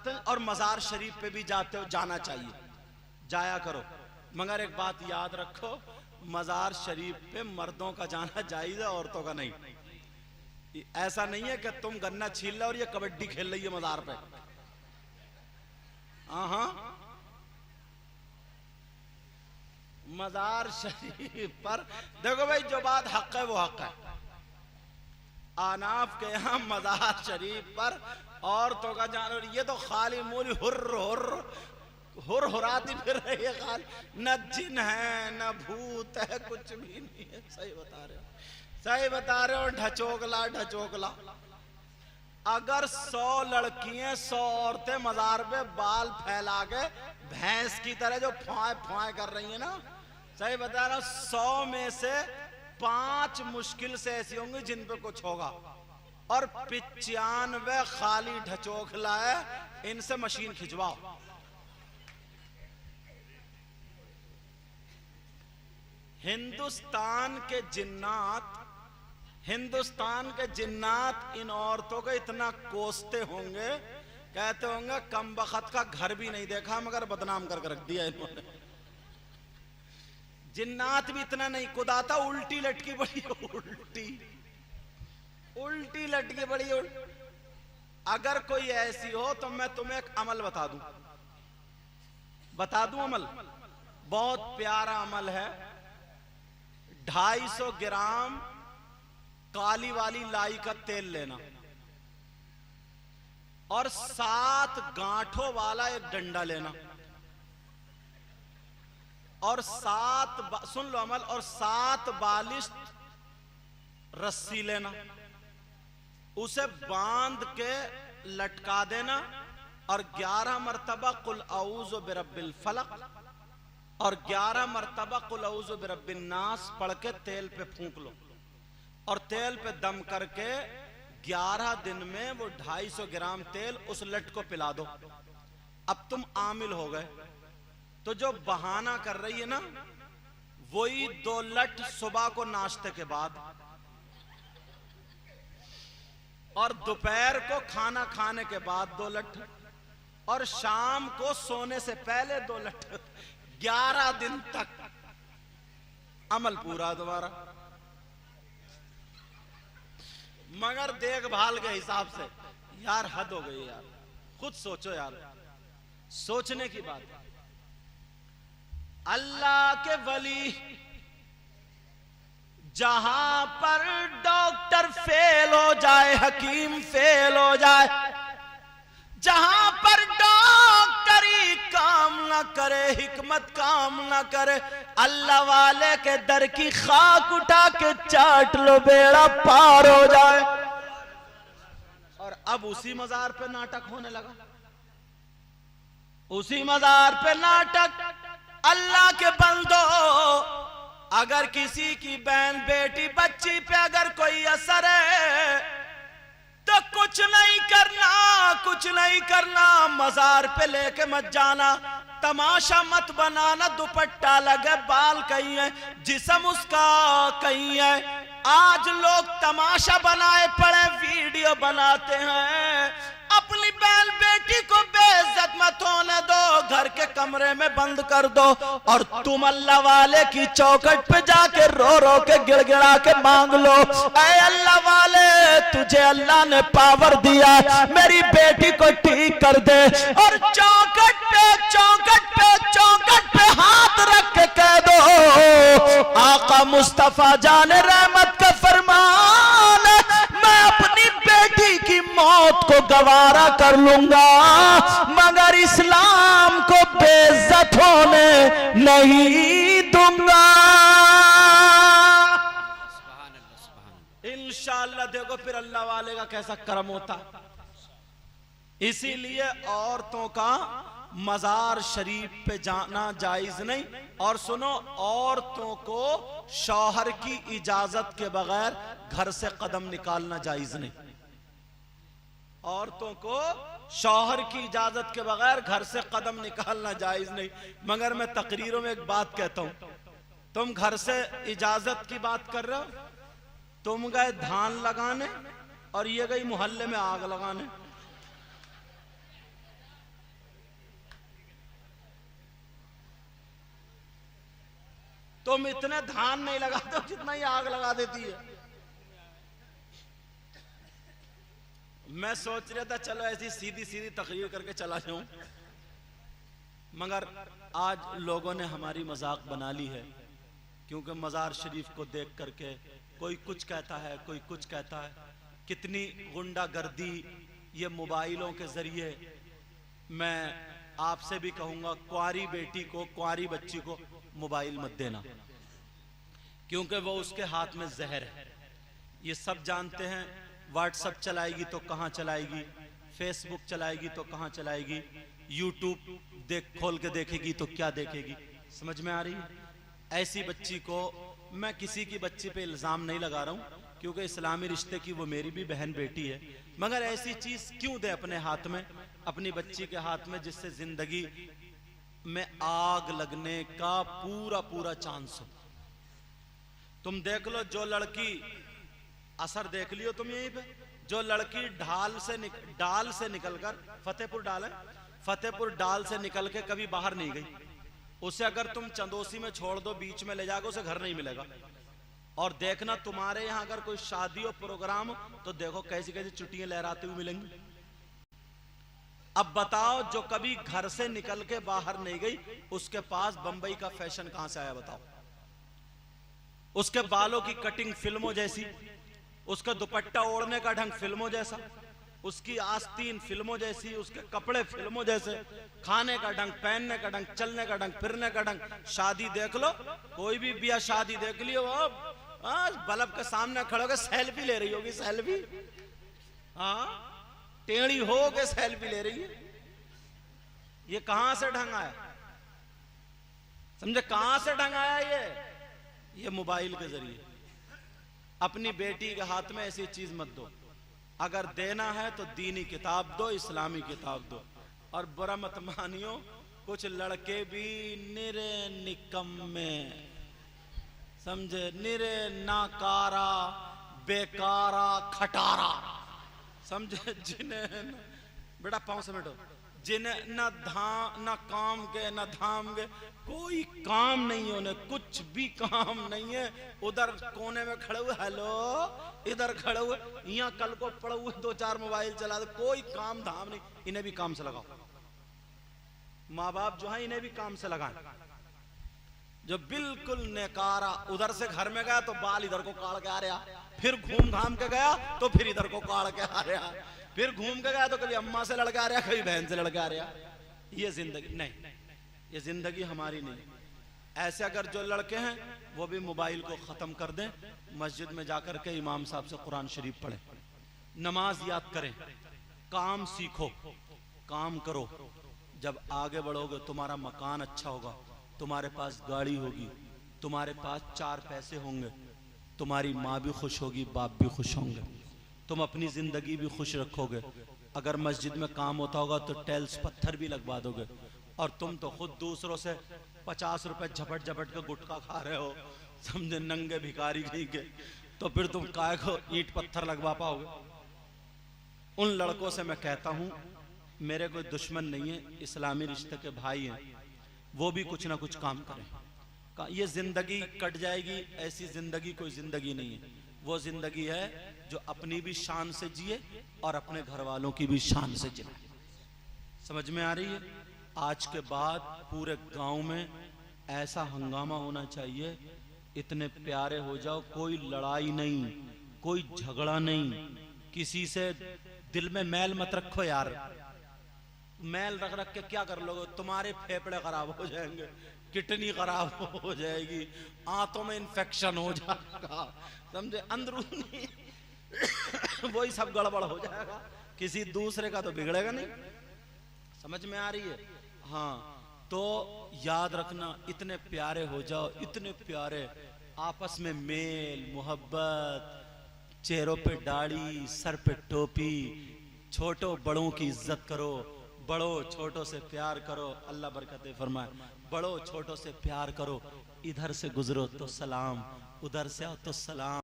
और मजार शरीफ पे भी जाते हो, जाना चाहिए, जाया करो। मगर एक बात याद रखो, मजार शरीफ पे मर्दों का जाना जायज है, औरतों का नहीं। ऐसा नहीं है कि तुम गन्ना छील लो और ये कबड्डी खेल रही है मजार पे। हाँ, मजार शरीफ पर देखो भाई, जो बात हक है वो हक है। आनाफ के यहाँ मजार शरीफ पर औरतों का जानवर, ये तो खाली मूली हुर हुराती फिर रही है खाली, न जिन है न भूत है, कुछ भी नहीं है। सही बता रहे हो, सही बता रहे हो, ढचोकला ढचोकला। अगर 100 लड़कियां 100 औरतें मजार पे बाल फैला के भैंस की तरह जो फुआए फुआए कर रही है ना, सही बता रहा हूं, 100 में से 5 मुश्किल से ऐसी होंगी जिन पे कुछ होगा, और 95 खाली ढचोखला है। इनसे मशीन खिंचवाओ। हिंदुस्तान के जिन्नात इन औरतों को इतना कोसते होंगे, कहते होंगे कम बखत का घर भी नहीं देखा मगर बदनाम करके रख दिया इन्होंने। जिन्नात भी इतना नहीं कुदाता, उल्टी लटकी पड़ी, उल्टी लटकी पड़ी। अगर कोई ऐसी हो तो मैं तुम्हें एक अमल बता दूं अमल, बहुत प्यारा अमल है। 250 ग्राम काली वाली लाई का तेल लेना और 7 गांठों वाला एक डंडा लेना और 7 बालिश रस्सी लेना, उसे बांध के लटका देना और 11 मरतबा कुल औज़ु बिरब्बिल फलक और 11 मरतबा कुल औज़ु बिरब्बिन नास पढ़ के तेल पे फूंक लो और तेल पे दम करके 11 दिन में वो 250 ग्राम तेल उस लट को पिला दो। अब तुम आमिल हो गए। तो जो बहाना कर रही है ना, वही 2 लट सुबह को नाश्ते के बाद और दोपहर को खाना खाने के बाद 2 लट और शाम को सोने से पहले 2 लट। 11 दिन तक अमल पूरा दोबारा। मगर देखभाल के हिसाब से यार हद हो गई यार, खुद सोचो यार, सोचने की बात है। अल्लाह के वली जहां पर डॉक्टर फेल हो जाए, हकीम फेल हो जाए, जहां पर डॉक्टरी काम ना करे, हिकमत काम ना करे, अल्लाह वाले के दर की खाक उठा के चाट लो, बेड़ा पार हो जाए। और अब उसी मजार पे नाटक होने लगा, उसी मजार पे नाटक। अल्लाह के बंदो, अगर किसी की बहन बेटी बच्ची पे अगर कोई असर है तो कुछ नहीं करना, मजार पे लेके मत जाना, तमाशा मत बनाना। दुपट्टा लगे, बाल कहीं है, जिस्म उसका कहीं है। आज लोग तमाशा बनाए पड़े, वीडियो बनाते हैं। अपनी बहन बेटी को बेइज्जत मत होने दो, घर के कमरे में बंद कर दो और तुम अल्लाह वाले की चौखट पे जाके रो रो के गिड़गिड़ा के मांग लो, ऐ अल्लाह वाले, तुझे अल्लाह ने पावर दिया, मेरी बेटी को ठीक कर दे। और चौखट पे हाथ रख के कह दो, आका मुस्तफा जान रहमत का फरमान, मैं अपनी बेटी की मौत को गवारा कर लूंगा मगर इस्लाम को बेइज्जत होने नहीं दूंगा। इंशाअल्लाह देखो फिर अल्लाह वाले का कैसा करम होता। इसीलिए औरतों का मजार शरीफ पे जाना जायज नहीं। और सुनो, औरतों को शौहर की इजाजत के बगैर घर से कदम निकालना जायज नहीं। औरतों को शौहर की इजाजत के बगैर घर से कदम निकालना जायज नहीं। मगर मैं तकरीरों में एक बात कहता हूं, तुम घर से इजाजत की बात कर रहे हो, तुम गए धान लगाने और ये गई मोहल्ले में आग लगाने। तुम इतने धान नहीं लगाते हो जितना ही आग लगा देती है। मैं सोच रहा था चलो ऐसी सीधी सीधी तकरीर करके चला जाऊं, मगर आज लोगों ने हमारी मजाक बना ली है, क्योंकि मज़ार शरीफ को देख करके कोई कुछ कहता है, कोई कुछ कहता है। कितनी गुंडागर्दी ये मोबाइलों के जरिए। मैं आपसे भी कहूंगा, कुंवारी बेटी को, कुंवारी बच्ची को मोबाइल मत देना, क्योंकि वो उसके हाथ में जहर है। ये सब जानते हैं। व्हाट्सएप चलाएगी तो कहाँ चलाएगी, फेसबुक चलाएगी तो कहाँ चलाएगी, यूट्यूब खोल के देखेगी तो क्या देखेगी। समझ में आ रही है? ऐसी बच्ची को, मैं किसी की बच्ची पे इल्ज़ाम नहीं लगा रहा हूँ, क्योंकि इस्लामी रिश्ते की वो मेरी भी बहन बेटी है, मगर ऐसी चीज़ क्यों दे अपने हाथ में, अपनी बच्ची के हाथ में, जिससे ज़िंदगी में आग लगने का पूरा पूरा चांस हो। तुम देख लो, जो लड़की, असर देख लियो तुम यहीं पे, जो लड़की डाल से निकलकर, फतेहपुर डाल है, फतेहपुर डाल से निकल के कभी बाहर नहीं गई, उसे अगर तुम चंदोसी में छोड़ दो, बीच में ले जाकर उसे घर नहीं मिलेगा। और देखना तुम्हारे यहाँ अगर कोई शादी हो, प्रोग्राम, तो देखो कैसी कैसी चुटियां लहराते हुए मिलेंगी। अब बताओ, जो कभी घर से निकल के बाहर नहीं गई, उसके पास बंबई का फैशन कहां से आया बताओ? उसके बालों की कटिंग फिल्मों जैसी, उसका दुपट्टा ओढ़ने का ढंग फिल्मों जैसा, उसकी आस्तीन फिल्मों जैसी, उसके कपड़े फिल्मों जैसे, खाने का ढंग, पहनने का ढंग, चलने का ढंग, फिरने का ढंग। शादी देख लो, कोई भी ब्याह शादी देख लियो, बल्ब के सामने खड़े होकर सेल्फी ले रही होगी, सेल्फी, हाँ, टेढ़ी हो के सेल्फी ले रही है। ये कहां से ढंग आया? समझे, कहां से ढंग आया? ये मोबाइल के जरिए। अपनी बेटी के हाथ में ऐसी चीज मत दो। अगर देना है तो दीनी किताब दो, इस्लामी किताब दो। और बुरा मत मानियो, कुछ लड़के भी निरे निकम्मे, समझे, निरे नाकारा, बेकारा, खटारा, समझे, जिन्हें, बेटा पांव समेटो, जिन्हें न काम के न धाम के, कोई काम नहीं है उन्हें, कुछ भी काम नहीं है। उधर कोने में खड़े हुए, हेलो, इधर खड़े हुए, यहाँ कल को पड़े हुए 2-4 मोबाइल चला दे, कोई काम धाम नहीं। इन्हें भी काम से लगाओ। माँ बाप जो है इन्हें भी काम से लगाएं। जो बिल्कुल नेकारा, उधर से घर में गया तो बाल इधर को काट के आ रहा, फिर घूम घाम के गया तो फिर इधर को काट के आ रहा, फिर घूम के गया तो कभी अम्मा से लड़का आ रहा, कभी बहन से लड़का आ रहा। ये जिंदगी नहीं, ये जिंदगी हमारी नहीं। ऐसे अगर जो लड़के हैं वो भी मोबाइल को खत्म कर दें, मस्जिद में जाकर के इमाम साहब से कुरान शरीफ पढ़ें, नमाज याद करें, काम सीखो, काम करो। जब आगे बढ़ोगे तुम्हारा मकान अच्छा होगा, तुम्हारे पास गाड़ी होगी, तुम्हारे पास 4 पैसे होंगे, तुम्हारी माँ भी खुश होगी, बाप भी खुश होंगे, तुम अपनी जिंदगी भी खुश रखोगे। अगर मस्जिद में काम होता होगा तो टाइल्स पत्थर भी लगवा दोगे। और तुम तो खुद दूसरों से 50 रुपए झपट झपट के गुटखा खा रहे हो, समझे, नंगे भिखारी कहीं के, तो फिर तुम काय को ईंट पत्थर लगवा पाओगे? उन लड़कों से मैं कहता हूं, मेरे कोई दुश्मन नहीं है, इस्लामी रिश्ते के भाई हैं, वो भी कुछ ना कुछ काम करें। ये जिंदगी कट जाएगी, ऐसी जिंदगी कोई जिंदगी नहीं है। वो जिंदगी है जो अपनी भी शान से जिए और अपने घर वालों की भी शान से जिए। समझ में आ रही है? आज के बाद पूरे गांव में ऐसा हंगामा होना चाहिए, इतने प्यारे हो जाओ, कोई लड़ाई नहीं, कोई झगड़ा नहीं, किसी से दिल में मैल मत रखो यार। मैल रख रख के क्या कर लोगे? तुम्हारे फेफड़े खराब हो जाएंगे, किडनी खराब हो जाएगी, आंतों में इंफेक्शन हो जाएगा, समझे, अंदरूनी वही सब गड़बड़ हो जाएगा, किसी दूसरे का तो बिगड़ेगा नहीं। समझ में आ रही है? हाँ, तो याद रखना, इतने प्यारे हो जाओ, इतने प्यारे, आपस में मेल मोहब्बत, चेहरों पे दाढ़ी, सर पे टोपी, छोटों बड़ों की इज्जत करो, बड़ों छोटों से प्यार करो। अल्लाह बरकतें फरमाए। बड़ों छोटों से प्यार करो, इधर से गुजरो तो सलाम, उधर से आओ तो सलाम।